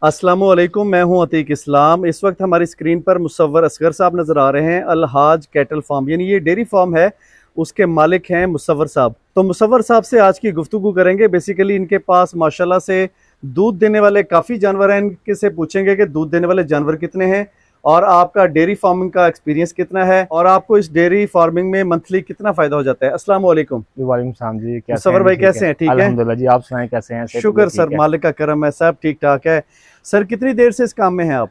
अस्सलामुअलैकुम, मैं हूं अतीक इस्लाम। इस वक्त हमारी स्क्रीन पर मुसव्वर असगर साहब नज़र आ रहे हैं। अलहाज कैटल फार्म यानी ये डेयरी फार्म है, उसके मालिक हैं मुसव्वर साहब। तो मुसव्वर साहब से आज की गुफ्तगू करेंगे। बेसिकली इनके पास माशाल्लाह से दूध देने वाले काफ़ी जानवर हैं। इनके से पूछेंगे कि दूध देने वाले जानवर कितने हैं और आपका डेयरी फार्मिंग का एक्सपीरियंस कितना है और आपको इस डेयरी फार्मिंग में मंथली कितना फ़ायदा हो जाता है। अस्सलाम वालेकुम। वालेकुम सलाम जी, कैसे मुसव्वर भाई कैसे हैं? ठीक है अल्हम्दुलिल्लाह जी, आप सुनाएं कैसे हैं? शुक्र सर, मालिक का करम है, सब ठीक ठाक है। सर कितनी देर से इस काम में हैं आप?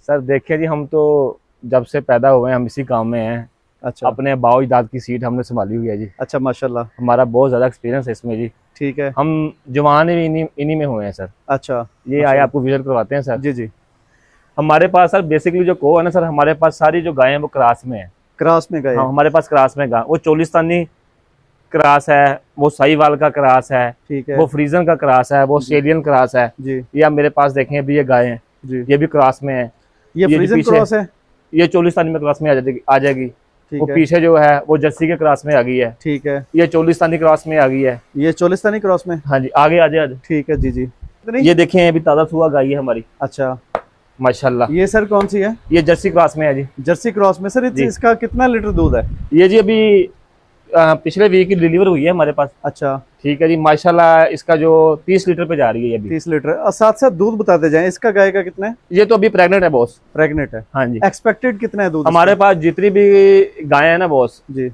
सर देखिए जी, हम तो जब से पैदा हुए हैं हम इसी काम में हैं। अच्छा, अपने बाओ अजदाद की सीट हमने संभाली हुई है जी। अच्छा माशाल्लाह, हमारा बहुत ज़्यादा एक्सपीरियंस है इसमें जी। ठीक है। हम जवान ही इन्हीं में हुए हैं सर। अच्छा, ये आए आपको विजिट करवाते हैं सर। जी जी। हमारे पास सर बेसिकली जो को है ना सर, हमारे पास सारी जो गायें हैं वो क्रास में है। क्रॉस में गए? हाँ, हमारे पास क्रास में गाय, वो चोलिस्तानी क्रास है, वो साहिवाल का क्रास है, ठीक है। वो फ्रीजन का क्रास है, वो ऑस्ट्रेलियन क्रास है जी ये आप मेरे पास देखें अभी ये गाय है, जी। ये भी क्रास में है। ये जो फ्रीजन पीछे क्रॉस है? ये चोलिस्तानी में क्रास में आ जाएगी। ठीक वो है, पीछे जो है वो जर्सी के क्रास में आ गई है। ठीक है। ये चोलिस्तानी क्रास में आ गई है। ये चोलिस्तानी क्रॉस में? हाँ जी, आगे आ जाए। ठीक है जी जी। ये देखें अभी ताज़ा सुआ गाय है हमारी अच्छा, माशाल्लाह। ये सर कौन सी है? ये जर्सी क्रास में है जी। जर्सी क्रॉस में। सर इसका कितना लीटर दूध है? ये जी अभी पिछले वीक की डिलीवर हुई है हमारे पास। अच्छा, ठीक है जी, माशाल्लाह इसका जो 30 लीटर पे जा रही है ये अभी। 30 लीटर। और साथ साथ दूध बताते जाएं, इसका गाय का कितना है? ये तो अभी प्रेग्नेंट है बॉस। प्रेग्नेंट है? हाँ जी। एक्सपेक्टेड कितना है दूध हमारे पास जितनी भी गाय है ना बॉस, जी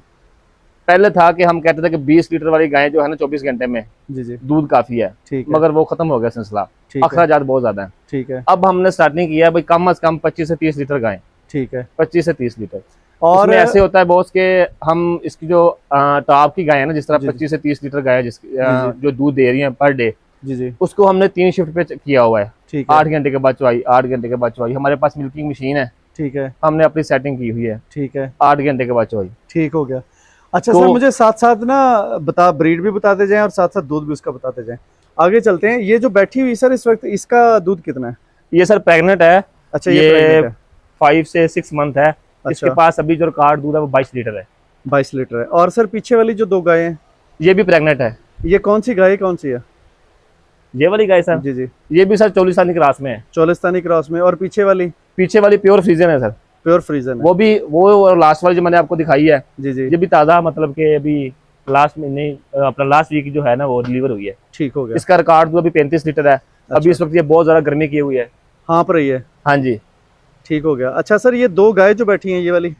पहले था कि हम कहते थे कि 20 लीटर वाली गाय जो है ना 24 घंटे में जी जी। दूध काफी है, ठीक है, मगर वो खत्म हो गया सिलसिला। ठीक है, अखराजात बहुत ज्यादा है। ठीक है, अब हमने स्टार्टिंग किया है भाई कम से कम 25 से 30 लीटर गाय, ठीक है। 25 से 30 लीटर। और और ऐसे होता है बॉस के हम इसकी जो टॉप की गाय है ना, जिस तरह जी, 25 से 30 लीटर गाय है जिसकी जी। जो दूध दे रही है पर डे, जी जी, उसको हमने 3 शिफ्ट पे किया हुआ है। ठीक है, 8 घंटे के बाद चुवाई, 8 घंटे के बाद चुवाई। हमारे पास मिल्किंग मशीन है, ठीक है, हमने अपनी सेटिंग की हुई है। ठीक है, 8 घंटे के बाद चुवाई। ठीक हो गया। अच्छा तो सर, मुझे साथ साथ ना ब्रीड भी बताते जाएं और साथ साथ दूध भी उसका बताते जाएं। आगे चलते हैं। ये जो बैठी हुई सर इस वक्त, इसका दूध कितना है? ये सर प्रेग्नेंट है। अच्छा, ये प्रेग्नेंट है। 5 से 6 मंथ है। इसके अच्छा, पास अभी जो रिकॉर्ड दूध है वो 22 लीटर है। 22 लीटर है। और सर पीछे वाली जो दो गायें हैं, ये भी प्रेग्नेंट है। ये कौन सी गाय कौन सी है? ये वाली गाय सर, जी जी, ये भी सर 40 साल की क्रास में है। चोलिस्तानी क्रॉस में। और पीछे वाली? पीछे वाली प्योर फ्रीजन है सर। प्योर फ्रीजन है। वो भी वो लास्ट वाली जो मैंने आपको दिखाई है, जी जी, ये भी ताज़ा, मतलब कि अभी लास्ट महीने अपना लास्ट वीक जो है ना वो डिलीवर हुई है। ठीक हो गया। इसका रिकॉर्ड दूध अभी 35 लीटर है। अभी इस वक्त ये बहुत ज्यादा गर्मी की हुई है। हाँ पर ये हाँ जी। ठीक हो गया। अच्छा सर, ये दो गाय जो बैठी हैं ये वाली,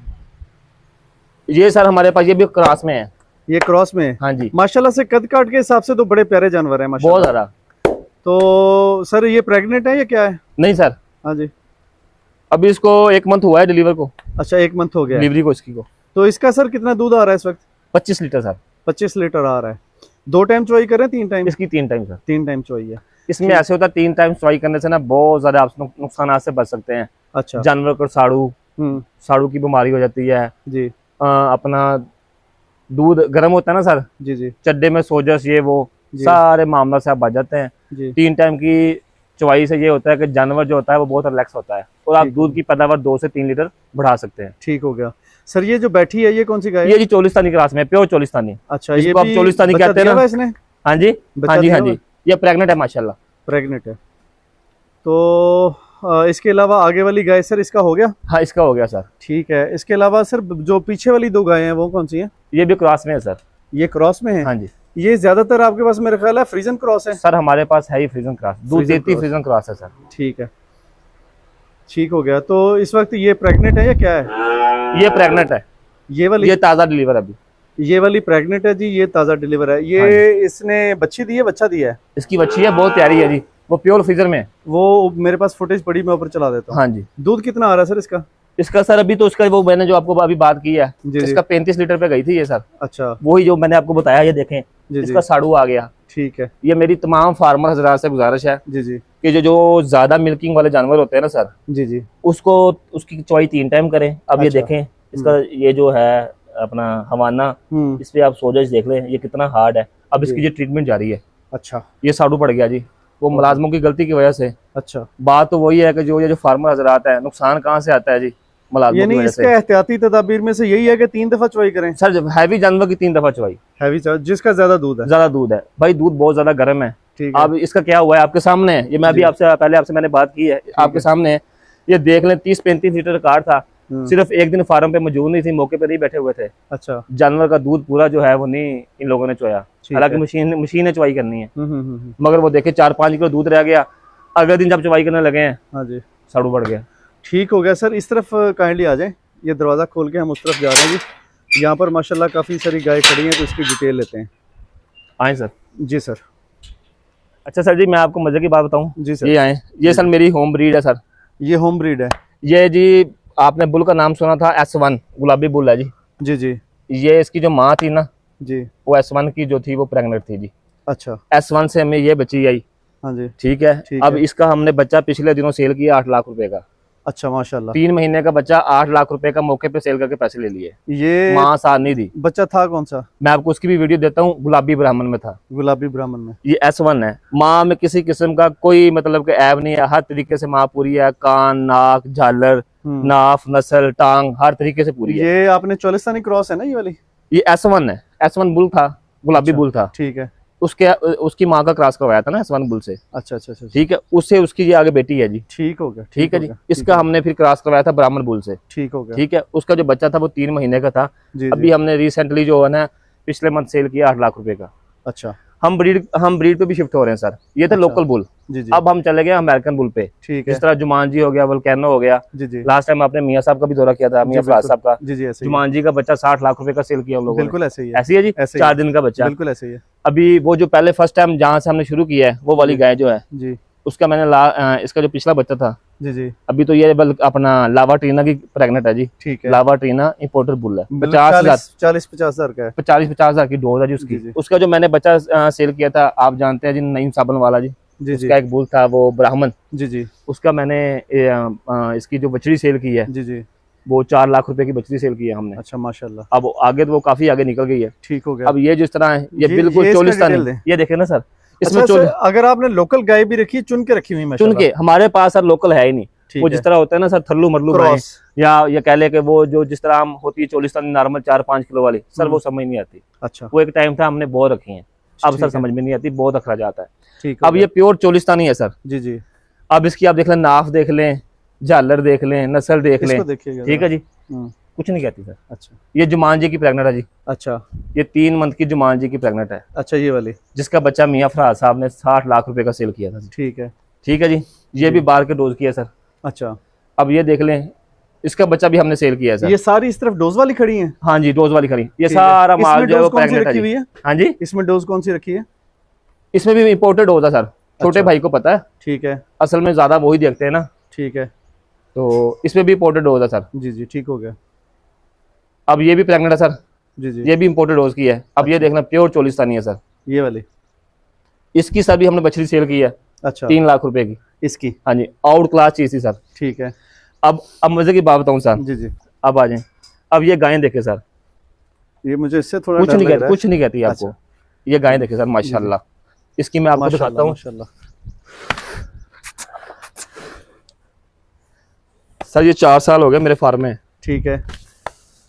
ये सर हमारे पास ये भी क्रॉस में है। ये क्रॉस में है? हाँ जी, माशाल्लाह से कद काट के हिसाब से तो बड़े प्यारे जानवर हैं बहुत माशाल्लाह। ज्यादा। तो सर ये प्रेग्नेंट है या क्या है? नहीं सर, हाँ जी। अभी इसको 1 मंथ हुआ है डिलीवर को, अच्छा, 1 मंथ हो गया है। डिलीवरी को इसकी को। तो इसका सर कितना दूध आ रहा है इस वक्त? 25 लीटर सर। 25 लीटर आ रहा है। 2 टाइम चुवाई करें, 3 टाइम? इसकी 3 टाइम सर। 3 टाइम चुवाई है। इसमें ऐसे होता है 3 टाइम चुवाई करने से ना बहुत ज्यादा आप नुकसान से बच सकते हैं। अच्छा। जानवर को साड़ू की बीमारी हो जाती है। जी अपना दूध गर्म होता है ना सर, जी जी चड्डे में सोजस ये वो जी, सारे मामला से आप बच जाते हैं। जी 3 टाइम की चुवाई से ये होता है कि जानवर जो होता है वो बहुत रिलैक्स होता है और आप ठीक दूध की पैदावार 2 से 3 लीटर बढ़ा सकते हैं। ठीक हो गया। सर ये जो बैठी है ये कौन सी गाय है? ये जी चोलिस्तानी क्रास में, प्योर चोलिस्तानी। अच्छा, ये इसको आप भी चोलिस्तानी बच्चा कहते हैं दिया ना? हुआ इसने? हाँ जी, बच्चा हाँ जी, दिया हाँ हुआ? जी। ये प्रेग्नेंट है माशाल्लाह। प्रेग्नेंट है। तो इसके अलावा आगे वाली गाय सर, इसका हो गया? हाँ, इसका हो गया सर। ठीक है। इसके अलावा सर जो पीछे वाली दो गायें हैं वो कौन सी हैं? ये भी क्रॉस में है सर। ये क्रॉस में है? हाँ जी ये ज्यादातर आपके पास मेरा ख्याल है फ्रीजन क्रॉस है। सर, हमारे पास है ही फ्रीजन क्रॉस, दूध फ्रीजन देती क्रॉस। फ्रीजन क्रॉस है सर। ठीक है, ठीक हो गया। तो इस वक्त ये प्रेग्नेंट है या क्या है? ये प्रेग्नेंट है। ये वाली? ये ताज़ा डिलीवर अभी। ये वाली प्रेग्नेंट है जी, ये ताज़ा डिलीवर है। ये हाँ इसने बच्ची दी है, बच्चा दिया है? इसकी बच्ची है, बहुत प्यारी है जी, वो प्योर फ्रीजर में है। वो मेरे पास फुटेज पड़ी, मैं ऊपर चला देता हूँ। हाँ जी। दूध कितना आ रहा है सर इसका? इसका सर अभी तो उसका वो मैंने जो आपको अभी बात की है, जी, जी। इसका 35 लीटर पे गई थी ये सर। अच्छा, वही जो मैंने आपको बताया, ये देखें जी जी, इसका साड़ू आ गया। ठीक है। ये मेरी तमाम फार्मर हजरात से गुजारिश है जी जी, कि जो ज्यादा मिल्किंग वाले जानवर होते हैं ना सर, जी जी, उसको उसकी चुवाई 3 टाइम करें। अब ये अच्छा। देखें इसका ये जो है अपना हवाना, इस पे आप सोजस देख लें ये कितना हार्ड है। अब इसकी जो ट्रीटमेंट जारी है। अच्छा, ये साड़ू पड़ गया जी, वो मुलाजमों की गलती की वजह से। अच्छा। बात तो वही है कि जो ये जो फार्मर हजरात है, नुकसान कहाँ से आता है जी? मुलाजमों की यानी वजह इसका से। एहतियाती तदाबीर में से यही है कि 3 दफा चुवाई करें? सर हैवी जानवर की 3 दफा चुवाई। हैवी जिसका ज्यादा दूध है? ज्यादा दूध है भाई, दूध बहुत ज्यादा गर्म है। ठीक है। अब इसका क्या हुआ है आपके सामने है, ये मैं अभी आपसे मैंने बात की है, आपके सामने है। ये देख लें 30-35 लीटर कार था, सिर्फ एक दिन फार्म पे मौजूद नहीं थी, मौके पे नहीं बैठे हुए थे। अच्छा, जानवर का दूध पूरा जो है वो नहीं इन लोगों ने चोया, हालांकि मशीन ने चवाई करनी है, मगर वो देखे 4-5 किलो दूध रह गया। अगले दिन जब चवाई करने लगे हैं, हाँ जी, साड़ू बढ़ गया। ठीक हो गया सर। इस तरफ काइंडली आ जाएं, ये दरवाज़ा खोल के हम उस तरफ जा रहे हैं जी। यहाँ पर माशाल्लाह काफ़ी सारी गाय खड़ी हैं, तो इसकी डिटेल लेते हैं। आए सर। जी सर। अच्छा सर जी, मैं आपको मजे की बात बताऊं, जी सर। ये आए, ये सर मेरी होम ब्रीड है सर। ये होम ब्रीड है? ये जी आपने बुल का नाम सुना था, S1 गुलाबी बुल है जी। जी जी। ये इसकी जो माँ थी ना जी, वो S1 की जो थी वो प्रेग्नेंट थी जी। अच्छा, S1 से हमें ये बच्ची आई। हाँ जी, ठीक है। ठीक अब है। इसका हमने बच्चा पिछले दिनों सेल किया 8 लाख रुपए का। अच्छा, माशाल्लाह। 3 महीने का बच्चा 8 लाख रुपए का मौके पे सेल करके पैसे ले लिए। ये माँ साथ नहीं दी। बच्चा था कौन सा? मैं आपको उसकी भी वीडियो देता हूँ, गुलाबी ब्राह्मण में था। गुलाबी ब्राह्मण में? ये S1 है। माँ में किसी किस्म का कोई मतलब के ऐब नहीं है, हर तरीके से माँ पूरी है, कान, नाक, झालर, नाफ, नस्ल, टांग, हर तरीके से पूरी है। ये आपने चोलिस्तानी क्रॉस है ना ये वाली? ये S1 है। S1 बुल था, गुलाबी बुल था। ठीक है। उसकी माँ का क्रॉस करवाया था ना S1 बुल से। अच्छा अच्छा अच्छा, ठीक है, उससे उसकी ये आगे बेटी है जी। ठीक हो गया। ठीक है जी। इसका हमने फिर क्रॉस करवाया था ब्राह्मण बुल से। ठीक हो गया। ठीक है, उसका जो बच्चा था वो 3 महीने का था। जी, अभी हमने रिसेंटली जो है ना पिछले मंथ सेल किया 8 लाख रुपए का। अच्छा, हम ब्रीड पे भी शिफ्ट हो रहे हैं सर। ये थे लोकल बुल। जी जी। अब हम चले गए अमेरिकन बुल पे। ठीक है। जिस तरह जुमान जी हो गया, वोल्केनो हो गया। जी जी। लास्ट टाइम आपने मियाँ साहब का भी दौरा किया था, मियाँ फराज साहब का। जी जी, ऐसे ही। जुमान जी का बच्चा 60 लाख रुपए का सेल किया हम लोगों ने। बिल्कुल ऐसे ही है। ऐसी है जी, ऐसे ही 4 दिन का बच्चा। बिल्कुल ऐसे ही है। अभी वो जो पहले फर्स्ट टाइम जहाँ से हमने शुरू किया है वो वाली गाय जो है जी, उसका मैंने इसका जो पिछला बच्चा था, जी जी, अभी तो ये अपना लावा ट्रीना की प्रेग्नेंट है जी। ठीक है। लावा ट्रीना इंपोर्टर बुल है। 40-50 हज़ार का है। 40-50 हज़ार की डोज है जी उसकी। जी। उसका जो मैंने बच्चा सेल किया था, आप जानते हैं जी, नईम साबन वाला जी। जी जी। उसका एक बुल था वो ब्राह्मण। जी जी। उसका मैंने इसकी जो बछड़ी सेल की है जी जी। वो 4 लाख रुपए की बछड़ी सेल की है हमने। अच्छा, माशाल्लाह। अब आगे तो वो काफी आगे निकल गई है। ठीक हो गया। अब ये जिस तरह है ये बिल्कुल इसका चोलिस्तानी, डिटेल दें। ये देखे ना सर, इसमें अच्छा, अगर आपने लोकल गाय भी रखी, चुन के रखी हुई चुन माशाल्लाह? के, हमारे पास सर लोकल है ही नहीं। वो जिस तरह होता है ना सर थल्लू मरलू गाय, या ये कह ले कि वो जो जिस तरह हम होती है चोलिस्तानी नॉर्मल 4-5 किलो वाली, सर वो समझ नहीं आती। अच्छा, वो एक टाइम था हमने बहुत रखी है, अब सर समझ में नहीं आती, बहुत अखरा जाता है। ठीक। अब ये प्योर चोलिस्तानी है सर। जी जी। अब इसकी आप देख लें, नाफ देख लें, झालर देख लें, नस्ल देख लें। ठीक है जी, कुछ नहीं कहती सर। अच्छा, ये जुमान जी की प्रेग्नेंट है जी। अच्छा, ये 3 मंथ की जुमान जी की प्रेग्नेंट है। अच्छा, ये वाली? जिसका बच्चा मियाँ फराज साहब ने 60 लाख रुपए का सेल किया था। ठीक है। ठीक है जी, ये भी बाहर के डोज किया सर। अच्छा, अब ये देख लें, इसका बच्चा भी हमने सेल किया है सर। ये सारी इस तरफ डोज वाली खड़ी हैं? हाँ जी, डोज वाली खड़ी। ये सारा माल जो है वो प्रेग्नेंट है। हाँ जी, इसमें डोज कौन सी रखी है? इसमें भी इंपोर्टेड डोज है सर। छोटे भाई को पता है। ठीक है। असल में ज्यादा वही देखते हैं ना। ठीक है। तो इसमें भी इंपोर्टेड डोज है सर। जी जी, ठीक हो गया। अब ये भी प्रेग्नेंट है सर। जी जी। ये भी इंपोर्टेड डोज की है। अब ये देखना प्योर चोलिस्तानी है सर। ये वाली? इसकी सर भी हमने बछड़ी सेल की है। अच्छा, 3 लाख रुपए की इसकी? हाँ जी, आउट क्लास चीज थी सर। ठीक है। अब मजे की बात बताऊं सर। जी जी। अब आ जाए, अब ये गायें देखे सर, ये मुझे इससे थोड़ा कुछ डर नहीं लग कहती, रहा है। कुछ नहीं कहती आपको। ये गायें देखे सर माशाल्लाह। इसकी मैं आपको दिखाता हूँ माशाल्लाह। सर। ये 4 साल हो गए मेरे फार्म में। ठीक है।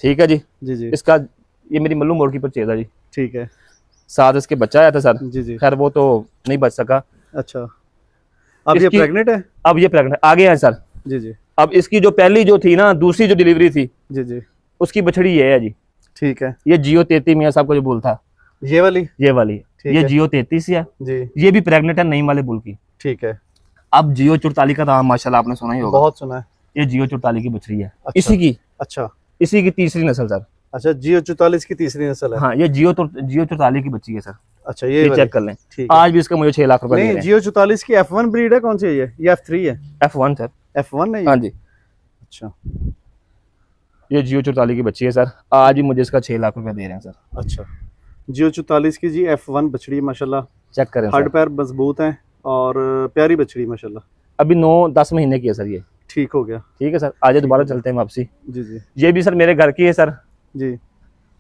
ठीक है जी। जी जी। इसका ये मेरी मल्लू मोड़ की परचेज है जी। ठीक है। साथ इसके बच्चा आया था सर। जी जी। खैर वो तो नहीं बच सका। अच्छा, अब ये प्रेग्नेंट है? अब ये प्रेग्नेंट आगे है सर। जी जी। अब इसकी जो पहली जो थी ना, दूसरी जो डिलीवरी थी, जी जी, उसकी बछड़ी ये है जी। ठीक है। ये जियो 33 मियाँ साहब का जो बुल था, ये वाली? ये वाली ठीक ये है। जियो 33 है जी। ये भी प्रेग्नेंट है नईम वाले बुल की। ठीक है। अब जियो 44 का नाम माशाल्लाह आपने सुना ही होगा। बहुत सुना है। ये जियो 44 की बछड़ी है। अच्छा। इसी की, अच्छा, इसी की तीसरी नस्ल सर। अच्छा, जियो 44 की तीसरी नस्ल है? हाँ, ये जियो 44 की बच्ची है सर। अच्छा, ये चेक कर लें। ठीक है। आज भी इसका मुझे 6 लाख रुपए दे रहे हैं। जियो 44 की F1 ब्रीड है? कौन सी है ये F3 है? F1 sir. F1 है ये? हाँ जी। अच्छा, ये जियो 44 की बच्ची है सर। आज भी मुझे इसका 6 लाख रुपए दे रहे हैं सर। अच्छा, जियो 44 की जी F1 बछड़ी माशाल्लाह। चेक करें हड्ड सर। पैर मजबूत हैं और प्यारी बछड़ी माशाल्लाह। अभी 9-10 महीने की है सर ये। ठीक हो गया। ठीक है सर, आज दोबारा चलते हैं वापसी। जी जी। ये भी सर मेरे घर की है सर। जी।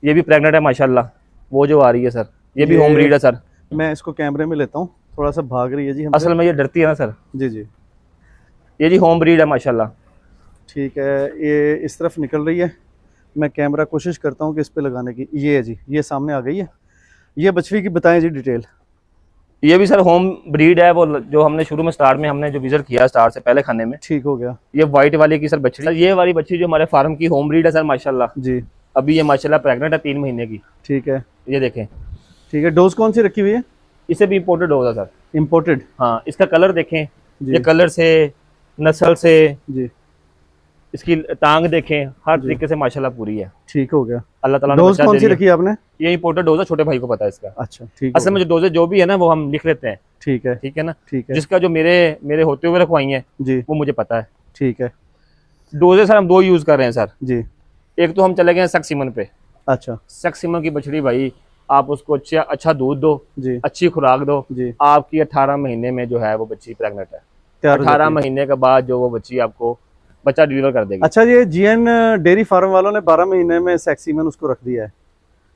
ये भी प्रेग्नेंट है माशाल्लाह। वो जो आ रही है सर, ये भी होम ब्रीड है सर। मैं इसको कैमरे में लेता हूँ, थोड़ा सा भाग रही है जी हमसे। असल में ये डरती है ना सर। जी जी। ये जी होम ब्रीड है माशाल्लाह। ठीक है, ये इस तरफ निकल रही है। मैं कैमरा कोशिश करता हूँ कि इस पे लगाने की। ये है जी, ये सामने आ गई है। ये बछड़ी की बताएं जी डिटेल। ये भी सर होम ब्रीड है, वो जो हमने शुरू में स्टार्ट में हमने जो विजिट किया स्टार्ट से पहले खाने में। ठीक हो गया। ये व्हाइट वाले की सर बच्ची, सर ये वाली बच्ची जो हमारे फार्म की होम ब्रीड है सर माशाल्लाह जी। अभी ये माशाल्लाह प्रेग्नेंट है 3 महीने की। ठीक है, ये देखें। ठीक है। डोज कौन सी रखी हुई है? इसे भी इम्पोर्टेड होगा सर। इम्पोर्टेड? हाँ, इसका कलर देखें, जी। ये कलर से, नस्ल से, जी। इसकी टांग देखें, हर तरीके से माशाल्लाह पूरी है। ठीक हो गया। अल्लाह ताला ने डोज बच्चा कौन दे सी दिया। रखी है आपने? ये इम्पोर्टेड डोज है, छोटे भाई को पता है इसका। अच्छा, ठीक। असल में जो डोजेज जो भी है ना वो हम लिख लेते हैं। ठीक है, ठीक है ना। ठीक है। जिसका जो मेरे होते हुए रखवाई है जी, वो मुझे पता है। ठीक है। डोजेज सर हम 2 यूज कर रहे हैं सर। जी। एक तो हम चले गए सक्सीमन पे। अच्छा। सक्सीमन की बछड़ी भाई, आप उसको अच्छा दूध दो जी, अच्छी खुराक दो, जी, आपकी 18 महीने में जो है वो बच्ची प्रेग्नेंट है। तैयार हो 18 जाती है। महीने के बाद जो वो बच्ची आपको बच्चा डिलीवर कर देगी। अच्छा, ये जीएन डेयरी फार्म वालों ने 12 महीने में सेक्सीमन उसको रख दिया है।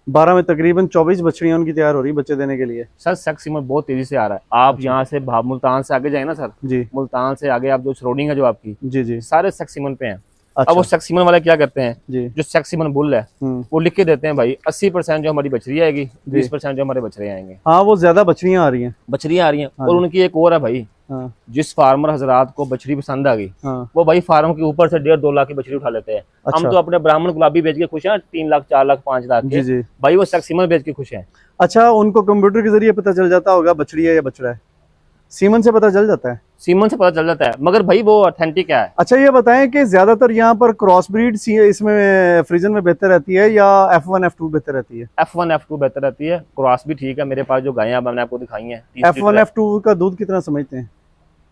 12 में तकरीबन 24 बछड़ियां उनकी तैयार हो रही बच्चे देने के लिए। सर सक्सीमन बहुत तेजी से आ रहा है। आप यहाँ से मुल्तान से आगे जाए ना सर, जी, मुल्तान से आगे आप जो सरोडिंग है जो आपकी, जी, जी। सारे सक्सीमन पे हैं। अच्छा। अब वो सक्सीमन वाले क्या करते हैं, जी। जो सक्सीमन बुल है वो लिख के देते हैं भाई 80% जो हमारी बछड़ी आएगी, 20% जो हमारे बछड़े आएंगे। हाँ, वो ज्यादा बछड़ियां आ रही हैं। बछड़ियां आ रही हैं। हाँ। और उनकी एक और है भाई, हाँ, जिस फार्मर हजरात को बछड़ी पसंद आ गई हाँ। वो भाई फार्म के ऊपर से 1.5-2 लाख की बछड़ी उठा लेते हैं। अच्छा। हम तो अपने ब्राह्मण गुलाबी बेच के खुश हैं 3 लाख 4 लाख 5 लाख जी, के, जी। भाई वो सक्सीमन बेच के खुश हैं। अच्छा, उनको कंप्यूटर के जरिए पता चल जाता होगा बछड़ी है या बछड़ा है? सीमन से पता चल जाता है? सीमन से पता चल जाता है, मगर भाई वो ऑथेंटिक है। अच्छा, ये बताएं कि ज्यादातर यहाँ पर क्रॉस ब्रीड इसमें फ्रीजन में बेहतर रहती है या F1 F2 बेहतर रहती है? F1 F2 बेहतर रहती है, क्रॉस भी ठीक है। मेरे पास जो गायें मैंने आपको दिखाई हैं F1 F2 का दूध कितना समझते हैं?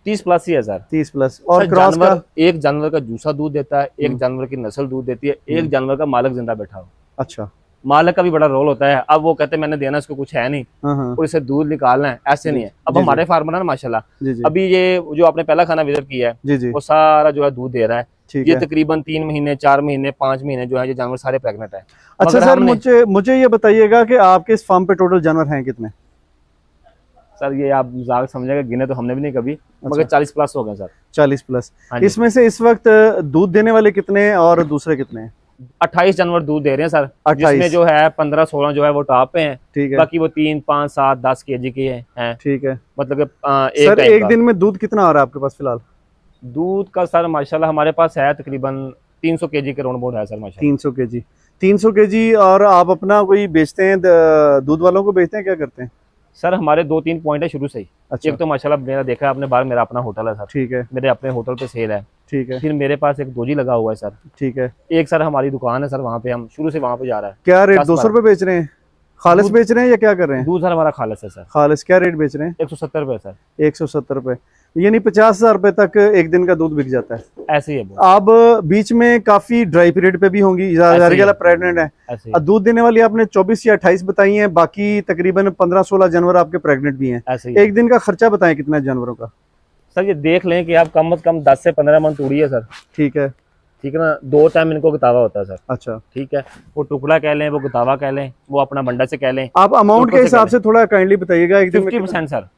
30 प्लस ही है सर। 30 प्लस। और सर, क्रॉस का? एक जानवर का जूसा दूध देता है, एक जानवर की नस्ल दूध देती है, एक जानवर का मालिक जिंदा बैठा हो। अच्छा। मालिक का भी बड़ा रोल होता है। अब वो कहते हैं मैंने देना इसको कुछ है नहीं हाँ, हाँ। और इसे दूध निकालना है, ऐसे नहीं है। अब जी, हमारे फार्मर है ना माशाल्लाह, जी, जी, अभी ये जो आपने पहला खाना विजिट किया है जी, जी। वो सारा जो है दूध दे रहा है। ठीक ये है। तकरीबन 3 महीने 4 महीने 5 महीने जो है ये जानवर सारे प्रेग्नेंट है। अच्छा मगर सर, हमने- मुझे ये बताइएगा कि आपके इस फार्म पे टोटल जानवर हैं कितने? सर ये आप मजाक समझेगा, गिने तो हमने भी नहीं कभी, मगर 40 प्लस हो गए सर। 40 प्लस। हाँ जी। इसमें से इस वक्त दूध देने वाले कितने हैं और दूसरे कितने हैं? 28 जानवर दूध दे रहे हैं सर, 28। जिसमें जो है 15-16 जो है वो टॉप पे हैं, ठीक है, बाकी वो 3, 5, 7, 10 kg के हैं। ठीक है। मतलब कि सर, टाइम एक का दिन में दूध कितना आ रहा है आपके पास फिलहाल? दूध का सर माशाल्लाह हमारे पास है तकरीबन 300 kg के राउंड बोर्ड है सर माशाल्लाह। 300 केजी। 300 केजी। और आप अपना कोई बेचते हैं, दूध वालों को बेचते हैं, क्या करते हैं? सर हमारे 2-3 पॉइंट है शुरू से ही। अच्छा। एक तो माशाल्लाह मेरा देखा है आपने बाहर, मेरा अपना होटल है सर, ठीक है, मेरे अपने होटल पे सेल है। ठीक है, फिर मेरे पास एक दोजी लगा हुआ है सर, ठीक है। एक सर हमारी दुकान है सर, वहाँ पे हम शुरू से वहाँ पे जा रहा है। क्या रेट? 10 200 रुपए बेच रहे हैं? खालिस दूध- बेच रहे हैं या क्या कर रहे हैं? दूध सर हमारा खालिस है सर। खालिस क्या रेट बेच रहे हैं? 170 रुपये सर। 170 रुपए, यानी 50,000 रुपए तक एक दिन का दूध बिक जाता है। ऐसे ही है वो, आप बीच में काफी ड्राई पीरियड पे भी होंगी, ऐसे ही है। प्रेग्नेंट है। ऐसे ही और दूध देने वाली आपने 24 या 28 बताई हैं, बाकी तकरीबन 15-16 जानवर आपके प्रेग्नेंट भी हैं। ऐसे ही है। एक दिन का खर्चा बताएं कितना है जानवरों का? सर ये देख लें कि आप कम से कम 10 से 15 मन तोड़िए सर, ठीक है, ठीक है ना। 2 टाइम इनको गतावा होता है सर, अच्छा। ठीक है। वो टुकड़ा कह लें, वो गतावा कह लें, वो अपना बंडा से कह लें। आप अमाउंट टुकड़ों के से हिसाब कह से थोड़ा काइंडली बताइएगा। एक दिन में 50% सर,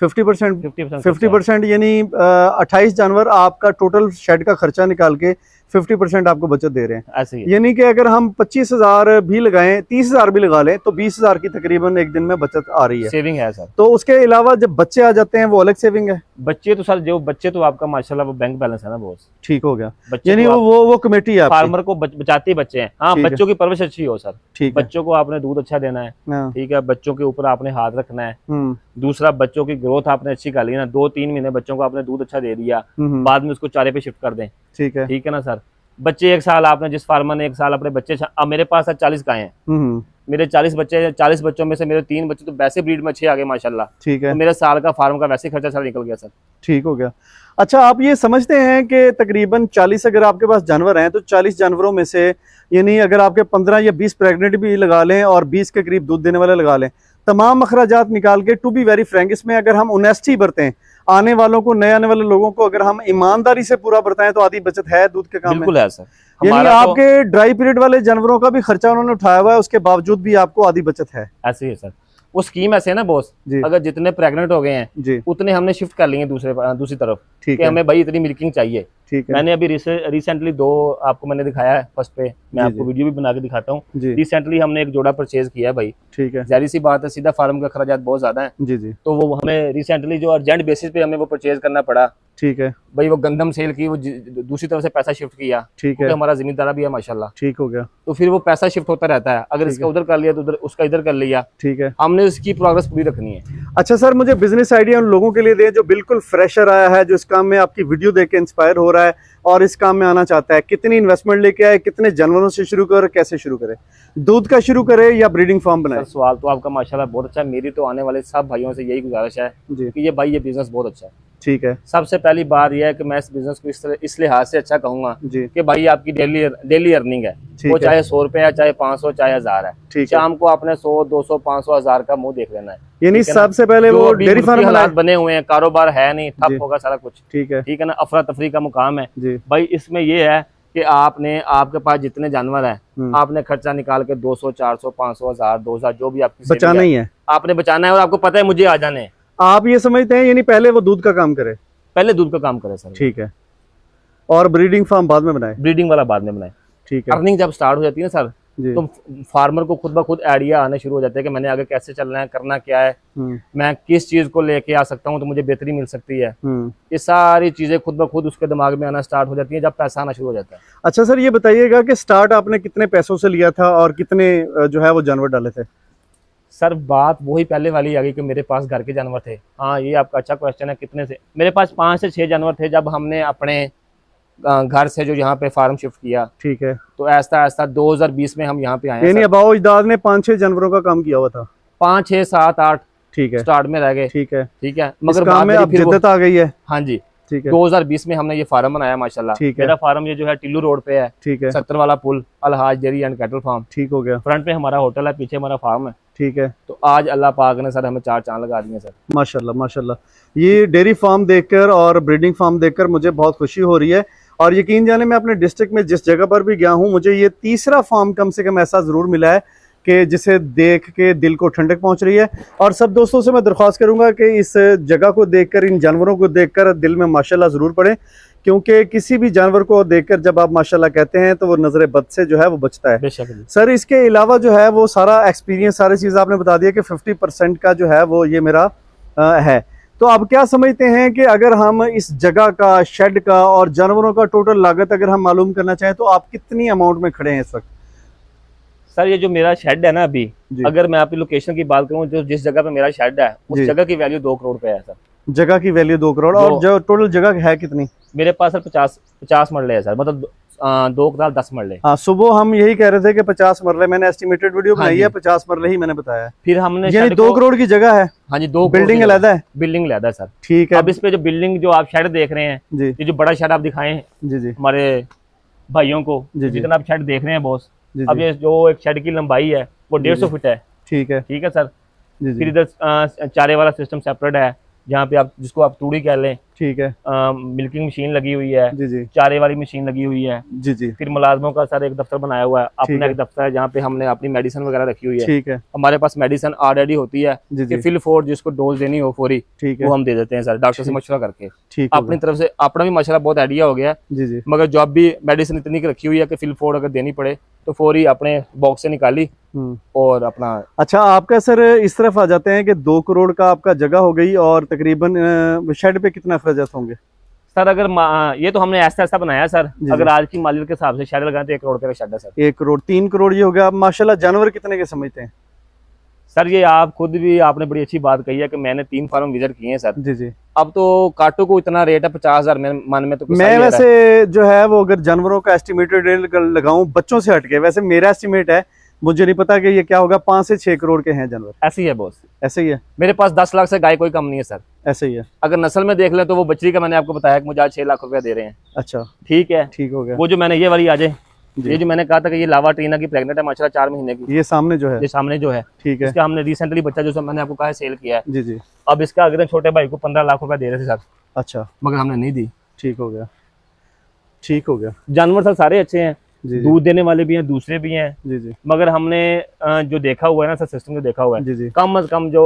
50%? 50% 50% यानी 28 जानवर आपका टोटल शेड का खर्चा निकाल के 50% आपको बचत दे रहे हैं। ऐसे ही है। यानी कि अगर हम 25,000 भी लगाएं, 30,000 भी लगा लें, तो 20,000 की तकरीबन एक दिन में बचत आ रही है। सेविंग है सर। तो उसके अलावा जब बच्चे आ जाते हैं वो अलग सेविंग है। बच्चे तो सर जो बच्चे तो आपका माशाल्लाह वो बैंक बैलेंस है ना बॉस। ठीक हो गया, बच्चे यानी तो वो कमेटी है आपकी। फार्मर को बचाते ही बच्चे हैं। हाँ, ठीक है। बच्चों की परवरिश अच्छी हो सर, ठीक है। बच्चों को आपने दूध अच्छा देना है, हाँ, ठीक है। बच्चों के ऊपर आपने हाथ रखना है। हम्म, दूसरा, बच्चों की ग्रोथ आपने अच्छी कर ली ना, 2-3 महीने बच्चों को आपने दूध अच्छा दे दिया, हम्म, बाद में उसको चारे पे शिफ्ट कर दें, ठीक है, ठीक है ना सर। बच्चे 1 साल आपने, जिस फार्मर ने 1 साल अपने बच्चे, अब मेरे पास 40 गायें हैं, हम्म, मेरे 40 बच्चे, 40 बच्चों में से मेरे 3 बच्चे तो वैसे ब्रीड में अच्छे आ गए माशाल्लाह। ठीक है, तो मेरे साल का फार्म का वैसे खर्चा सारा निकल गया सर। ठीक हो गया। अच्छा, आप ये समझते हैं कि तकरीबन 40 अगर आपके पास जानवर हैं तो 40 जानवरों में से यानी अगर आपके 15 या 20 प्रेग्नेंट भी लगा लें और 20 के करीब दूध देने वाले लगा लें, तमाम अखराजात निकाल के, टू बी वेरी फ्रैंक, इसमें अगर हम ऑनेस्टी बरतें, आने वालों को, नए आने वाले लोगों को अगर हम ईमानदारी से पूरा बरताएं तो आधी बचत है दूध के काम में। बिल्कुल है सर। यानी हमारा तो आपके ड्राई पीरियड वाले जानवरों का भी खर्चा उन्होंने उठाया हुआ है, उसके बावजूद भी आपको आधी बचत है। ऐसे ही है सर। वो स्कीम ऐसे है ना बॉस, जी, अगर जितने प्रेग्नेंट हो गए हैं जी, उतने हमने शिफ्ट कर लिए दूसरी तरफ, ठीक कि है, हमें भाई इतनी मिल्किंग चाहिए। ठीक है। मैंने अभी रिसेंटली 2 आपको मैंने दिखाया है फर्स्ट पे, मैं आपको वीडियो भी बना के दिखाता हूँ। रिसेंटली हमने एक जोड़ा परचेज किया है भाई, ठीक है। जाहिर सी बात है, सीधा फार्म का खर्चात बहुत ज्यादा है जी जी। तो वो हमें रिसेंटली जो अर्जेंट बेसिस पे हमें वो परचेज करना पड़ा। ठीक है भाई वो गंदम सेल की, वो दूसरी तरफ से पैसा शिफ्ट किया, ठीक है। हमारा जिम्मेदारा भी है माशाल्लाह, ठीक हो गया। तो फिर वो पैसा शिफ्ट होता रहता है, अगर इसका उधर कर लिया तो उधर उसका इधर कर लिया, ठीक है। हमने उसकी प्रोग्रेस पूरी रखनी है। अच्छा सर, मुझे बिजनेस आइडिया उन लोगों के लिए दें जो बिल्कुल फ्रेशर आया है, जो इस काम में आपकी वीडियो देख के इंस्पायर हो रहा है और इस काम में आना चाहता है। कितनी इन्वेस्टमेंट लेके आए, कितने जानवरों से शुरू करे, कैसे शुरू करे, दूध का शुरू करे या ब्रीडिंग फार्म बनाए? सवाल तो आपका माशाल्लाह बहुत अच्छा है। मेरी तो आने वाले सब भाइयों से यही गुजारिश है कि ये भाई ये बिजनेस बहुत अच्छा है। ठीक है। सबसे पहली बात यह है कि मैं इस बिजनेस को इस लिहाज से अच्छा कहूंगा कि भाई आपकी डेली अर्निंग है, वो चाहे 100 रुपए है, चाहे 500, चाहे 1000 है। शाम को आपने 100, 200, 500, 1000 का मुंह देख लेना है। यानी सबसे पहले वो डेयरी फार्म हालात बने हुए हैं, कारोबार है नहीं, ठप होगा सारा कुछ। ठीक है, ठीक है ना, अफरा तफरी का मुकाम है भाई। इसमें ये है कि आपके पास जितने जानवर है, आपने खर्चा निकाल के 200, 400, 500, 1000, 2000 जो भी आपकी बचाना ही है, आपने बचाना है और आपको पता है मुझे आ जाने। आप ये समझते हैं यानी पहले वो दूध का काम करे? पहले दूध का काम करे सर। ठीक है। और ब्रीडिंग फार्म बाद में बनाए? ब्रीडिंग वाला बाद में बनाए। ठीक है। अर्निंग जब स्टार्ट हो जाती है ना सर, तो फार्मर को खुद ब खुद आइडिया आने शुरू हो जाते हैं कि मैंने आगे कैसे चलना है, करना क्या है, मैं किस चीज को लेके आ सकता हूँ तो मुझे बेहतरी मिल सकती है। ये सारी चीजें खुद ब खुद उसके दिमाग में आना स्टार्ट हो जाती है जब पैसा आना शुरू हो जाता है। अच्छा सर, ये बताइएगा कि स्टार्ट आपने कितने पैसों से लिया था और कितने जो है वो जानवर डाले थे? सर बात वही पहले वाली आ गई कि मेरे पास घर के जानवर थे। हाँ, ये आपका अच्छा क्वेश्चन है, कितने से। मेरे पास 5 से 6 जानवर थे जब हमने अपने घर से जो यहाँ पे फार्म शिफ्ट किया। ठीक है। तो ऐसा 2020 में हम यहाँ पे आए। यानी अबाओ इजदाद ने 5-6 जानवरों का काम किया हुआ था? 5, 6, 7, 8 ठीक है स्टार्ट में रह गए। ठीक है। ठीक है, मगर बाद में अब जिद्दत आ गई है। हाँ जी, ठीक है। 2020 में हमने ये फार्म बनाया माशाल्लाह। ठीक है। मेरा फार्म ये जो है टिल्लू रोड पे है। ठीक है। 70 वाला पुल, Alhaj dairy and cattle farm. ठीक हो गया। फ्रंट पे हमारा होटल है, पीछे हमारा फार्म है। ठीक है। तो आज अल्लाह पाक ने सर हमें 4 चांद लगा दिए सर। माशाल्लाह माशाल्लाह। ये डेयरी फार्म देखकर और ब्रीडिंग फार्म देखकर मुझे बहुत खुशी हो रही है और यकीन जाने मैं अपने डिस्ट्रिक्ट में जिस जगह पर भी गया हूँ, मुझे ये तीसरा फार्म कम से कम ऐसा जरूर मिला है कि जिसे देख के दिल को ठंडक पहुंच रही है। और सब दोस्तों से मैं दरख्वास्त करूंगा कि इस जगह को देखकर, इन जानवरों को देखकर दिल में माशाल्लाह ज़रूर पड़े, क्योंकि किसी भी जानवर को देखकर जब आप माशाल्लाह कहते हैं तो वो नजर बद से जो है वो बचता है। सर इसके अलावा जो है वो सारा एक्सपीरियंस, सारी चीज़ आपने बता दिया कि 50% का जो है वो ये मेरा है। तो आप क्या समझते हैं कि अगर हम इस जगह का, शेड का और जानवरों का टोटल लागत अगर हम मालूम करना चाहें तो आप कितनी अमाउंट में खड़े हैं इस वक्त? सर ये जो मेरा शेड है ना अभी, अगर मैं आपकी लोकेशन की बात करूं, जो जिस जगह पे मेरा शेड है उस जगह की वैल्यू 2 करोड़ पे है सर। जगह की वैल्यू 2 करोड़। और जो टोटल जगह है कितनी? मेरे पास सर 50 मरले है सर, मतलब 2 कनाल 10 मरले। हाँ, सुबह हम यही कह रहे थे कि 50 मरले, मैंने एस्टिमेटेड वीडियो बनाई है, 50 मरले ही मैंने बताया। फिर हमने 2 करोड़ की जगह है। हाँ जी, 2 बिल्डिंग अलग है। बिल्डिंग अलग है सर। ठीक है। अब इस पे जो बिल्डिंग जो आप शेड देख रहे हैं जी, ये जो बड़ा शेड आप दिखाए जी जी हमारे भाइयों को, जितना आप शेड देख रहे हैं बॉस, अब ये जो एक शेड की लंबाई है वो 150 फीट है। ठीक है। ठीक है सर। फिर इधर चारे वाला सिस्टम सेपरेट है, जहाँ पे आप जिसको आप तूड़ी कह लें। ठीक है। मिल्किंग मशीन लगी हुई है जी जी, चारे वाली मशीन लगी हुई है जी जी। फिर मुलाजमों का सर एक दफ्तर बनाया हुआ है, अपना एक दफ्तर है जहाँ पे हमने अपनी मेडिसिन वगैरह रखी हुई है। ठीक है। हमारे पास मेडिसिन ऑलरेडी होती है कि फिल फोर जिसको डोज देनी हो फौरी, वो हम दे देते हैं सर, डॉक्टर से मशवरा करके। अपनी तरफ से अपना भी माशाल्लाह बहुत आइडिया हो गया जी जी, मगर जॉब भी मेडिसिन इतनी की रखी हुई है कि फिल फोर अगर देनी पड़े तो फौरी अपने बॉक्स से निकाली और अपना। अच्छा, आपका सर इस तरफ आ जाते हैं कि 2 करोड़ का आपका जगह हो गई और तकरीबन शेड पे कितना अखराजात होंगे सर? अगर ये तो हमने ऐसा ऐसा बनाया सर, अगर आज की मालियत के हिसाब से शेड लगाए तो 1 करोड़ का शेड है सर। 1 करोड़ 3 करोड़ ये हो गया। माशाल्लाह जानवर कितने के समझते हैं सर? ये आप खुद भी, आपने बड़ी अच्छी बात कही है कि मैंने 3 फार्म विजिट किए हैं सर जी जी। अब तो काटो को इतना रेट है 50,000 मन में, तो मैं वैसे जो है वो अगर जानवरों का एस्टिमेटेड रेट लगाऊं बच्चों से हटके, वैसे मेरा एस्टिमेट है, मुझे नहीं पता कि ये क्या होगा, 5 से 6 करोड़ के हैं जानवर। ऐसे ही है बॉस, ऐसे ही है। मेरे पास 10 लाख से गाय कोई कम नहीं है सर। ऐसे ही है। अगर नस्ल में देख ले तो वो बच्ची का मैंने आपको बताया कि मुझे आज 6 लाख रुपया दे रहे हैं। अच्छा ठीक है, ठीक हो गया। वो जो मैंने ये वाली आ जाए, ये जो मैंने कहा था कि ये लावा ट्रीना की प्रेग्नेंट है माशाल्लाह 4 महीने की, ये सामने जो है, ये सामने जो है ठीक है, इसका हमने रिसेंटली बच्चा जो मैंने आपको कहा है सेल किया है जी जी। अब इसका अगर छोटे भाई को 15 लाख रुपया दे रहे थे सर। अच्छा, मगर हमने नहीं दी। ठीक हो गया, ठीक हो गया। जानवर सर सारे अच्छे हैं, दूध देने वाले भी हैं, दूसरे भी हैं जी जी, मगर हमने जो देखा हुआ है ना सर, सिस्टम जो देखा हुआ है जी जी, कम अज कम जो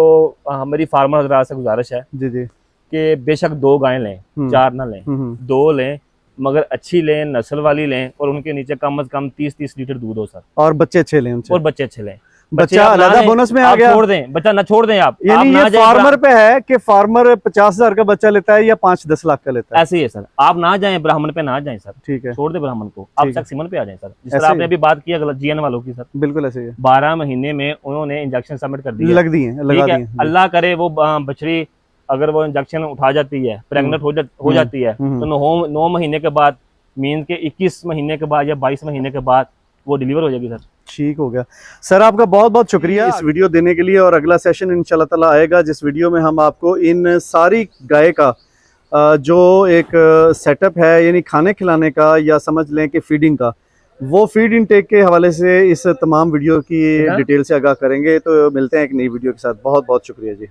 हमारी फार्मर हजरात से गुजारिश है जी जी कि बेशक 2 गायें लें, 4 ना लें, 2 लें, मगर अच्छी लें, नस्ल वाली लें, और उनके नीचे कम से कम 30-30 लीटर दूध हो सर, और बच्चे अच्छे लें उनसे, और बच्चे अच्छे लें। बच्चा अलग बोनस में आ गया, छोड़ दें बच्चा ना, छोड़ दें आप, यानी ये फार्मर पे है कि फार्मर 50,000 का बच्चा लेता है या 5-10 लाख का लेता है, ऐसे ही है सर। आप ना जाएं ब्राह्मण पे, ना जाएं सर, ठीक है, छोड़ दे ब्राह्मण को, आप सिमन पे आ जाएं सर। जिस तरह आपने अभी बात की जीएन वालों की सर, बिल्कुल ऐसे ही है। 12 महीने में उन्होंने इंजेक्शन सबमिट कर दिए, लग दिए, लगा दिए। अल्लाह करे वो बछड़ी अगर वो इंजेक्शन उठा जाती है, प्रेग्नेंट हो जाती है, तो 9 महीने के बाद, मीन के 21 महीने के बाद या 22 महीने के बाद वो डिलीवर हो जाएगी सर। ठीक हो गया सर, आपका बहुत बहुत शुक्रिया इस वीडियो देने के लिए। और अगला सेशन इंशाल्लाह ताला आएगा जिस वीडियो में हम आपको इन सारी गाय का जो एक सेटअप है, यानी खाने खिलाने का या समझ लें कि फीडिंग का, वो फीड इनटेक के हवाले से इस तमाम वीडियो की डिटेल से आगाह करेंगे। तो मिलते हैं एक नई वीडियो के साथ। बहुत बहुत शुक्रिया जी।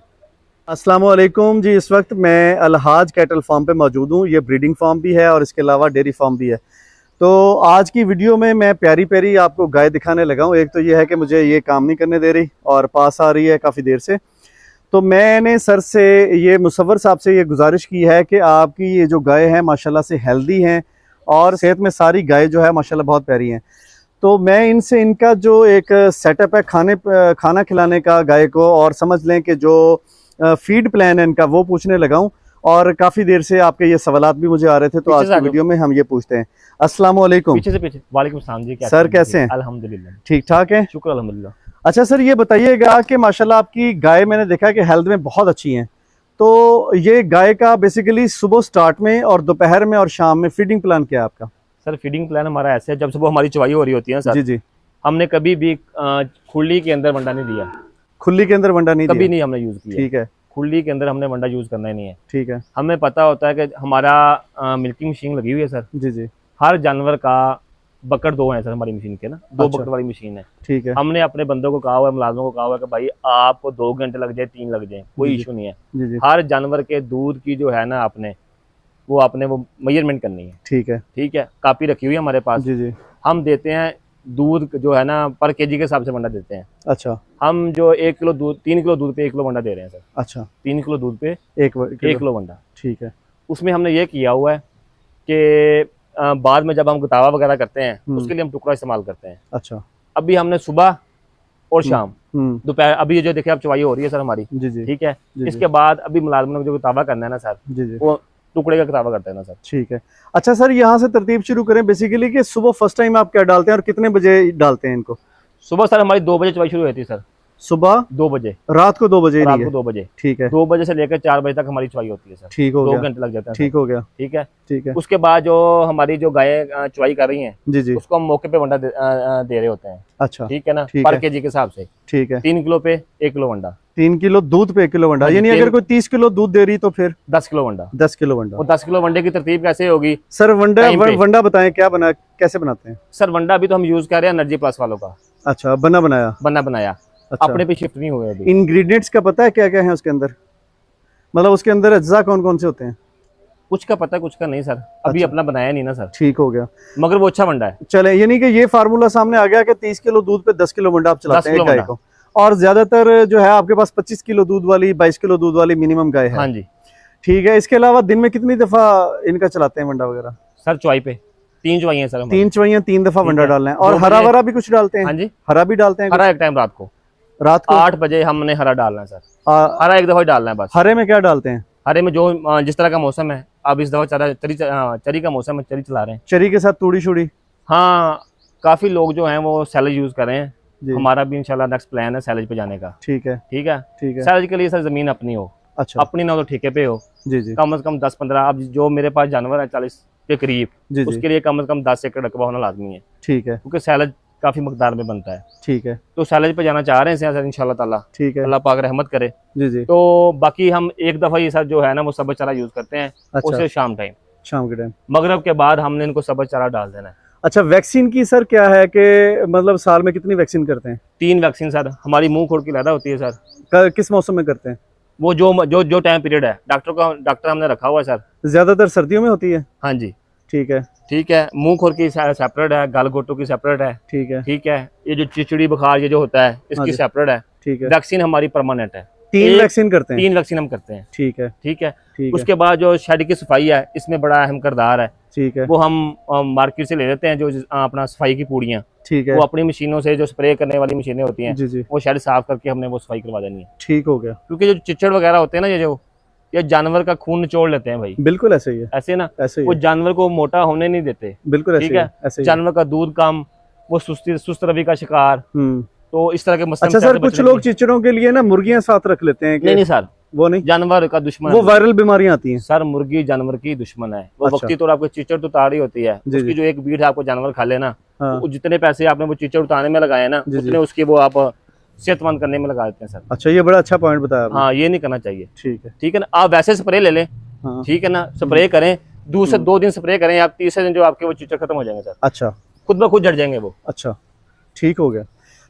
अस्सलाम वालेकुम जी। इस वक्त मैं अलहाज कैटल फार्म पे मौजूद हूँ। ये ब्रीडिंग फार्म भी है और इसके अलावा डेयरी फार्म भी है। तो आज की वीडियो में मैं प्यारी प्यारी आपको गाय दिखाने लगा हूँ। एक तो ये है कि मुझे ये काम नहीं करने दे रही और पास आ रही है काफ़ी देर से। तो मैंने सर से, ये मुसव्वर साहब से ये गुजारिश की है कि आपकी ये जो गाय हैं माशाल्लाह से हेल्दी हैं और सेहत में सारी गाय जो है माशाल्लाह बहुत प्यारी हैं। तो मैं इनसे इनका जो एक सेटअप है खाना खिलाने का गाय को, और समझ लें कि जो फीड प्लान है इनका, वो पूछने लगा हूँ। और काफ़ी देर से आपके ये सवालात भी मुझे आ रहे थे, तो आज की वीडियो में हम ये पूछते हैं। अस्सलाम वालेकुम। पीछे से पीछे। वालेकुम सलाम जी। सर कैसे हैं? अल्हम्दुलिल्लाह ठीक ठाक है, शुक्र अल्हम्दुलिल्लाह। अच्छा सर, ये बताइएगा कि माशाल्लाह आपकी गाय मैंने देखा कि हेल्थ में बहुत अच्छी हैं। तो ये गाय का बेसिकली सुबह स्टार्ट में और दोपहर में और शाम में फीडिंग प्लान क्या है आपका? सर फीडिंग प्लान हमारा ऐसे है, जब सुबह हमारी चवाई हो रही होती है सर, जी जी, हमने कभी भी खुली के अंदर वंडा नहीं दिया। खुली के अंदर वंडा नहीं कभी नहीं हमने यूज किया। ठीक है। खुली के अंदर हमने वंडा यूज करना ही नहीं है। ठीक है। हमें पता होता है कि हमारा मिल्किंग मशीन लगी हुई है सर। जी जी। हर जानवर का बकेट 2 है सर हमारी मशीन के ना, 2 बकेट वाली मशीन है। ठीक है। हमने अपने बंदों को कहा हुआ है, मुलाजमों को कहा हुआ है कि भाई आपको 2 घंटे लग जाए, 3 लग जाए, कोई इशू नहीं है। जी जी। हर जानवर के दूध की जो है ना आपने वो मेजरमेंट करनी है। ठीक है। ठीक है। कापी रखी हुई है हमारे पास। जी जी। हम देते हैं दूध जो है ना पर केजी के हिसाब से वंडा देते हैं। अच्छा। हम जो 1 किलो दूध, 3 किलो दूध पे 1 किलो वंडा दे रहे हैं सर। अच्छा। 3 किलो दूध पे 1 किलो वंडा। ठीक है। उसमें हमने ये किया हुआ है कि बाद में जब हम गुतावा वगैरह करते हैं उसके लिए हम टुकड़ा इस्तेमाल करते हैं। अच्छा। अभी हमने सुबह और शाम, दोपहर, अभी ये जो देखिए आप चवाई हो रही है सर हमारी। जी जी। ठीक है। इसके बाद अभी मुलाजमन को जो गुतावा करना है ना सर, जी जी, वो टुकड़े का गुतावा करते हैं ना सर। ठीक है। अच्छा सर, यहाँ से तरतीब शुरू करें बेसिकली कि सुबह फर्स्ट टाइम आप क्या डालते हैं और कितने बजे डालते हैं इनको? सुबह सर हमारी 2 बजे चवाई शुरू होती है सर। सुबह 2 बजे, रात को 2 बजे? रात को 2 बजे। ठीक है। 2 बजे से लेकर 4 बजे तक हमारी चवाई होती है सर। ठीक हो गया। 2 घंटे लग जाते हैं। ठीक हो गया। ठीक है। ठीक है। उसके बाद जो हमारी जो गायें चवाई कर रही हैं, जी जी, उसको हम मौके पे वंडा दे रहे होते हैं। अच्छा। ठीक है ना, पर केजी के हिसाब से। ठीक है। 3 किलो पे 1 किलो वंडा। 3 किलो दूध पे 1 किलो वंडा, यानी अगर कोई 30 किलो दूध दे रही तो फिर 10 किलो वंडा। 10 किलो वंडा। वो 10 किलो वंडे की तरतीब कैसे होगी सर? वंडा बताएं, क्या बना, कैसे बनाते हैं सर? वंडा अभी तो हम यूज कर रहे हैं एनर्जी प्लस वालों का। अच्छा, बना बनाया। अच्छा। अपने पे शिफ्ट नहीं हुए अभी। इंग्रेडिएंट्स का पता है क्या क्या है उसके अंदर? मतलब उसके अंदर अज्जा कौन कौन से होते हैं? कुछ का पता है, कुछ का नहीं सर। अभी अपना बनाया नहीं ना सर। ठीक हो गया, मगर वो अच्छा वंडा है। चले, यानी कि ये फार्मूला सामने आ गया कि 30 किलो दूध पे 10 किलो वंडा आप चलाते हैं गाय को, और ज्यादातर जो है आपके पास 25 किलो दूध वाली, 22 किलो दूध वाली मिनिमम गाय है। हाँ जी। ठीक है। इसके अलावा दिन में कितनी दफा इनका चलाते हैं वंडा वगैरह? सर चवाई पे 3 चवाइयां सर। 3 चवाइयां, 3 दफा वंडा डालना है। और हरा वरा भी कुछ डालते हैं? हाँ जी, हरा भी डालते हैं। हरा एक टाइम रात को 8 बजे हमने हरा डालना है सर। हरा एक दफा डालना है बस। हरे में क्या डालते हैं? हरे में जो जिस तरह का मौसम है, अब इस दफा चरी का मौसम है, चरी चला रहे हैं। चरी के साथ तूड़ी शुड़ी? हाँ, काफी लोग जो हैं वो सैलेज यूज कर रहे हैं। हमारा भी इंशाल्लाह नेक्स्ट प्लान है सैलेज पे जाने का। ठीक है। ठीक है। ठीक है। सैलेज के लिए सर जमीन अपनी हो। अच्छा। अपनी ना तो ठेके पे हो। जी जी। कम से कम 10-15, अब जो मेरे पास जानवर है 40 के करीब, उसके लिए कम से कम 10 एकड़ रकबा होना लाजमी है। ठीक है। क्योंकि सैलेज काफी मकदार में बनता है। ठीक है। तो सैलेज पे जाना चाह रहे हैं सर इंशाल्लाह ताला। ठीक है। अल्लाह पाक रहमत करे। जी जी। तो बाकी हम एक दफा ये सर जो है ना वो सब्ज़ चारा यूज करते हैं। अच्छा। उसे शाम के टाइम मगरब के बाद हमने इनको सब्ज़ चारा डाल देना है। अच्छा, वैक्सीन की सर क्या है कि मतलब साल में कितनी वैक्सीन करते हैं? 3 वैक्सीन सर। हमारी मुंह खोड़ की लैदा होती है सर। किस मौसम में करते हैं? वो जो टाइम पीरियड है, डॉक्टर हमने रखा हुआ है सर। ज्यादातर सर्दियों में होती है? हाँ जी। ठीक है। ठीक है। मुंह खोर की सेपरेट है, गल गोटो की सेपरेट है। ठीक है। ठीक है। ये जो चिचड़ी बुखार ये जो होता है इसकी सेपरेट है। ठीक है। वैक्सीन हमारी परमानेंट है। 3 वैक्सीन करते हैं? 3 वैक्सीन हम करते हैं। ठीक है, ठीक है। ठीक उसके बाद जो शेड की सफाई है, इसमें बड़ा अहम किरदार है। ठीक है। वो हम मार्केट से ले लेते हैं, जो अपना सफाई की पूड़ियाँ। ठीक है। वो अपनी मशीनों से, जो स्प्रे करने वाली मशीनें होती हैं, जी जी, वो शेड साफ करके हमने वो सफाई करवा देनी है। ठीक हो गया। क्योंकि जो चिचड़ वगैरह होते हैं ना, ये जानवर का खून निचोड़ लेते हैं भाई। बिल्कुल ऐसे ही है, ऐसे ना, ऐसे ही वो जानवर को मोटा होने नहीं देते। बिल्कुल ठीक है। जानवर का दूध कम, वो सुस्त रवि का शिकार, तो इस तरह के मसले। अच्छा सर, कुछ लोग चिचड़ों के लिए ना मुर्गियां साथ रख लेते हैं? नहीं सर, वो नहीं, जानवर का दुश्मन, वो वायरल बीमारियां आती हैं सर। मुर्गी जानवर की दुश्मन है। वो वक्ती तौर आपको चिचड़ तो उतारी होती है, उसकी जो एक बीट आपको जानवर खा लेना, तो जितने पैसे आपने वो चिचड़ उतारने में लगाए ना, उतने उसकी वो आप सेहतमंद करने में लगा देते हैं सर। अच्छा, ये बड़ा अच्छा पॉइंट बताया। हाँ, ये नहीं करना चाहिए। ठीक है, ठीक है ना। आप वैसे स्प्रे ले लें, ठीक है ना, स्प्रे करें, 2 दिन स्प्रे करें, आप तीसरे दिन जो आपके वो चिचड़ खत्म हो जाएंगे सर। अच्छा, खुद ब खुद झड़ जाएंगे वो। अच्छा, ठीक हो गया।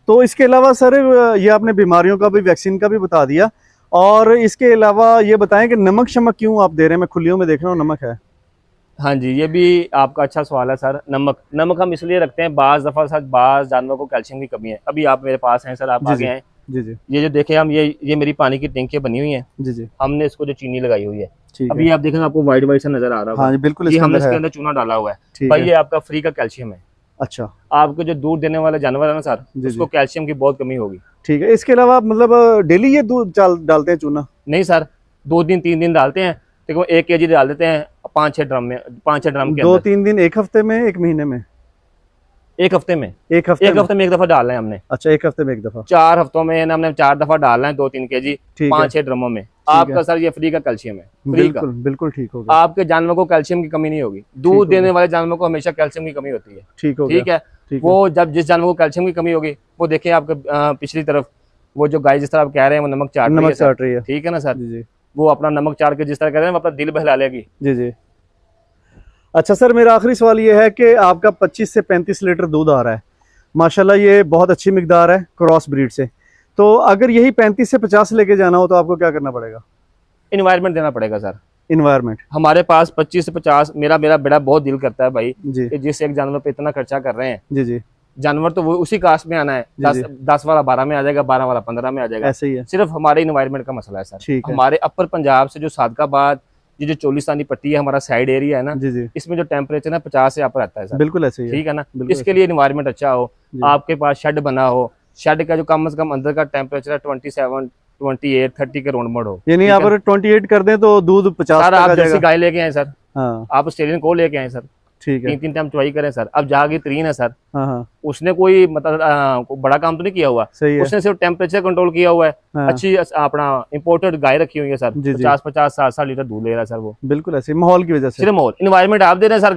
तो इसके अलावा सर, ये आपने बीमारियों का भी, वैक्सीन का भी बता दिया, और इसके अलावा ये बताएं कि नमक शमक क्यों आप दे रहे हैं? मैं खुलियों में देख रहा हूँ नमक है। हाँ जी, ये भी आपका अच्छा सवाल है सर। नमक हम इसलिए रखते हैं, बाज दफा सर बाज जानवरों को कैल्शियम की कमी है। अभी आप मेरे पास हैं सर, आप आगे हैं जी जी। ये जो देखें हम, ये मेरी पानी की टैंकियां बनी हुई हैं जी जी। हमने इसको जो चीनी लगाई हुई है, अभी आप देखेंगे आपको व्हाइट व्हाइट सा नजर आ रहा है। हाँ जी, बिल्कुल। ये हमने इसके अंदर चूना डाला हुआ है भाई, ये आपका फ्री का कैल्शियम है। अच्छा, आपको जो दूध देने वाले जानवर है ना सर, उसको कैल्शियम की बहुत कमी होगी। ठीक है। इसके अलावा मतलब डेली ये दूध डालते हैं चूना? नहीं सर, 2 दिन 3 दिन डालते हैं। देखो 1 kg डाल देते हैं 5-6 ड्रम में, 5-6 ड्रम के 2-3 दिन, 1 हफ्ते में, 1 महीने में? 1 हफ्ते में। 1 हफ्ते में 1 दफा डालना है हमने। अच्छा, 1 हफ्ते में 1 दफा। 4 हफ्तों में हमने 4 दफा डालना है, 2-3 kg 5-6 ड्रमों में। आपका सर ये फ्री का कैल्शियम है, फ्री का। बिल्कुल ठीक होगा। आपके जानवर को कैल्शियम की कमी नहीं होगी। दूध देने वाले जानवर को हमेशा कैल्शियम की कमी होती है। ठीक हो, ठीक है। वो जब जिस जानवर को कैल्शियम की कमी होगी, वो देखिए आपके पिछली तरफ वो जो गाय जिस तरह आप कह रहे हैं वो नमक चाट रही है। ठीक है ना सर, वो अपना नमक चाट के जिस तरह कह रहे हैं वो अपना दिल बहला लेगी। जी जी। अच्छा सर, मेरा आखिरी सवाल ये है कि आपका 25 से 35 लीटर दूध आ रहा है, माशाल्लाह, ये बहुत अच्छी मिकदार है क्रॉस ब्रीड से। तो अगर यही 35 से 50 लेके जाना हो तो आपको क्या करना पड़ेगा? इन्वायरमेंट देना पड़ेगा सर। इन्वायरमेंट हमारे पास 25 से 50, मेरा बेटा बहुत दिल करता है भाई जी, कि जिस एक जानवर पे इतना खर्चा कर रहे हैं। जी जी। जानवर तो वो उसी कास्ट में आना है, 10 वाला 12 में आ जाएगा, 12 वाला 15 में आ जाएगा, ऐसे ही है। सिर्फ हमारे इन्वायरमेंट का मसला है सर। हमारे अपर पंजाब से जो सादकाबाद, ये जो चोलिस्तानी पट्टी है, हमारा साइड एरिया है ना, जी जी, इसमें जो टेम्परेचर है 50 से ऊपर रहता है सर। बिल्कुल ऐसे ही है। ठीक है ना। इसके लिए इन्वायरमेंट अच्छा हो, आपके पास शेड बना हो, शेड का जो कम से कम अंदर का टेम्परेचर है 27, 28, 30 के रोड मोड हो। यानी अगर 28 कर दें तो दूध 50 सर। आप जर्सी गाय लेके आए सर, आप ऑस्ट्रेलियन को लेके आए सर, ठीक है, 3 टाइम चुवाई करें सर। अब जहाँ की 3 है सर, उसने कोई मतलब बड़ा काम तो नहीं किया हुआ, उसने सिर्फ टेम्परेचर कंट्रोल किया हुआ है। अच्छी अपना इंपोर्टेड गाय रखी हुई है सर, 50-50, 60-60 लीटर दूध ले रहा है सर वो। बिल्कुल ऐसे माहौल की वजह से, सिर्फ माहौल, इन्वायरमेंट आप दे रहे हैं सर।